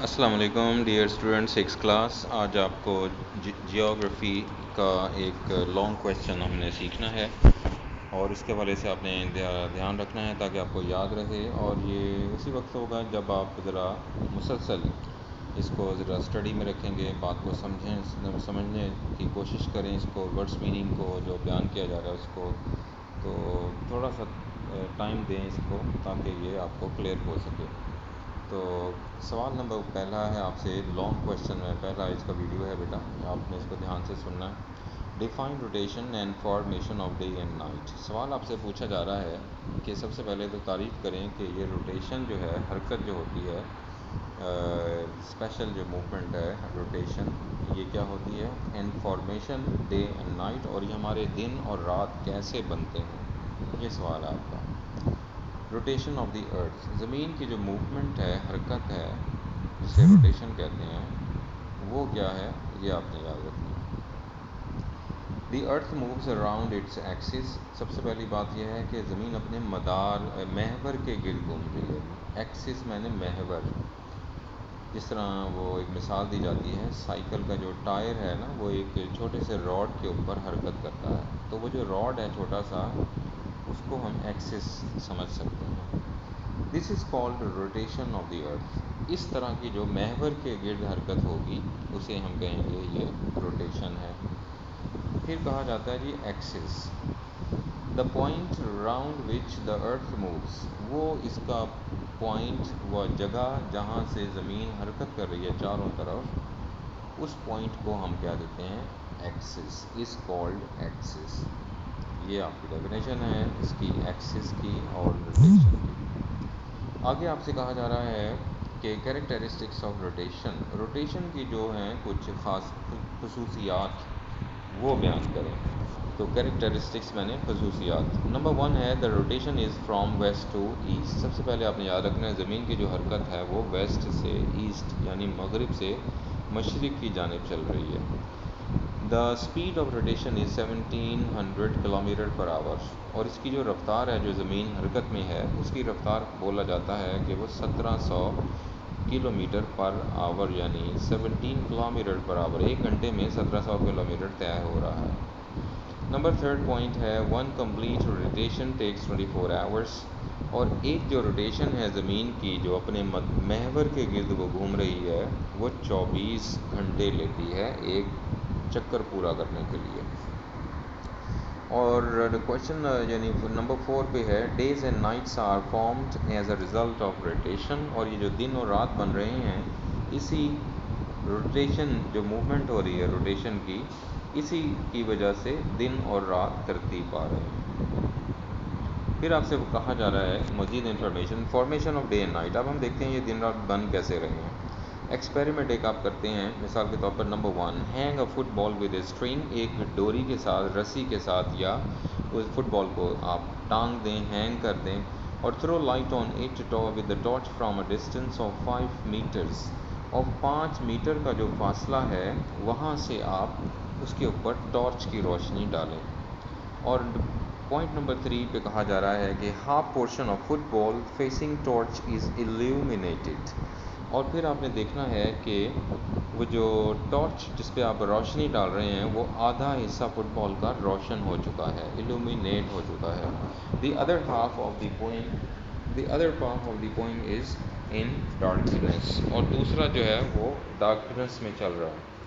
السلام علیکم dear student six class. آج آپ کو جیوگرافی کا ایک لانگ کویشچن ہم نے سیکھنا ہے اور اس کے حوالے سے آپ نے دھیان رکھنا ہے تاکہ آپ کو یاد رہے. اور یہ اسی وقت ہوگا جب آپ ذرا مسلسل اس کو ذرا اسٹڈی میں رکھیں گے، بات کو سمجھنے کی کوشش کریں، اس کو ورڈس میننگ کو جو بیان کیا جا رہا ہے اس کو، تو تھوڑا سا ٹائم دیں اس کو تاکہ یہ آپ کو کلیئر ہو سکے. تو سوال نمبر پہلا ہے آپ سے لانگ کویشچن میں پہلا اس کا ویڈیو ہے بیٹا، آپ نے اس کو دھیان سے سننا ہے. Define rotation and formation of day and night. سوال آپ سے پوچھا جا رہا ہے کہ سب سے پہلے تو تعریف کریں کہ یہ روٹیشن جو ہے، حرکت جو ہوتی ہے، اسپیشل جو موومنٹ ہے روٹیشن، یہ کیا ہوتی ہے، and formation day and night, اور یہ ہمارے دن اور رات کیسے بنتے ہیں، یہ سوال ہے آپ کا. روٹیشن آف دی ارتھ، زمین کی جو موومنٹ ہے، حرکت ہے، جسے روٹیشن کہتے ہیں، وہ کیا ہے، یہ آپ نے یاد رکھنا ہے. دی ارتھ مووز اراؤنڈ اٹس ایکسس. سب سے پہلی بات یہ ہے کہ زمین اپنے محور کے گرد گھوم رہی ہے. ایکسس میں نے محور، جس طرح وہ ایک مثال دی جاتی ہے، سائیکل کا جو ٹائر ہے نا، وہ ایک چھوٹے سے راڈ کے اوپر حرکت کرتا ہے، تو وہ جو راڈ ہے چھوٹا سا، اس کو ہم ایکسس سمجھ سکتے ہیں. This is called rotation of the earth. اس طرح کی جو محور کے گرد حرکت ہوگی اسے ہم کہیں گے یہ روٹیشن ہے. پھر کہا جاتا ہے جی axis, the point round which the earth moves. وہ اس کا پوائنٹ، وہ جگہ جہاں سے زمین حرکت کر رہی ہے چاروں طرف، اس پوائنٹ کو ہم کیا دیتے ہیں، ایکسس. Is called Axis. یہ آپ کی ڈیفینیشن ہے اس کی، ایکسس کی اور روٹیشن کی. آگے آپ سے کہا جا رہا ہے کہ کیریکٹرسٹکس آف روٹیشن. روٹیشن کی جو ہیں کچھ خاص خصوصیات وہ بیان کریں. تو کیریکٹرسٹکس میں نے خصوصیات، نمبر 1 ہے the rotation is from west to east. سب سے پہلے آپ نے یاد رکھنا ہے زمین کی جو حرکت ہے وہ ویسٹ سے ایسٹ یعنی مغرب سے مشرق کی جانب چل رہی ہے. The speed of rotation is 1700 kilometre per hour. اور اس کی جو رفتار ہے جو زمین حرکت میں ہے، اس کی رفتار بولا جاتا ہے کہ وہ 1700 کلومیٹر پر آور یعنی 17 کلومیٹر پر آور. ایک گھنٹے میں 1700 کلومیٹر طے ہو رہا ہے. نمبر 3 پوائنٹ ہے one complete rotation takes 24 hours. اور ایک جو روٹیشن ہے زمین کی جو اپنے محور کے گرد وہ گھوم رہی ہے، وہ 24 گھنٹے لیتی ہے ایک چکر پورا کرنے کے لیے. اور کویشچن یعنی نمبر 4 پہ ہے days and nights are formed as a result of rotation. اور یہ جو دن اور رات بن رہے ہیں اسی روٹیشن، جو موومنٹ ہو رہی ہے روٹیشن کی، اسی کی وجہ سے دن اور رات ترتیب پا رہے ہیں. پھر آپ سے کہا جا رہا ہے مزید information, formation of day and night. اب ہم دیکھتے ہیں یہ دن رات بن کیسے رہے ہیں. ایکسپیریمنٹ ایک آپ کرتے ہیں، مثال کے طور پر number 1 hang a football with a string. ایک ڈوری کے ساتھ، رسی کے ساتھ، یا اس فٹ بال کو آپ ٹانگ دیں، ہینگ کر دیں، اور throw light on it with the torch from a distance of 5 metres. اور 5 میٹر کا جو فاصلہ ہے وہاں سے آپ اس کے اوپر ٹارچ کی روشنی ڈالیں. اور پوائنٹ نمبر 3 پہ کہا جا رہا ہے کہ half portion of football facing torch is illuminated. اور پھر آپ نے دیکھنا ہے کہ وہ جو ٹارچ جس پہ آپ روشنی ڈال رہے ہیں وہ آدھا حصہ فٹ بال کا روشن ہو چکا ہے، illuminate ہو چکا ہے. the other half of the poem is in darkness. اور دوسرا جو ہے وہ ڈارکنس میں چل رہا ہے.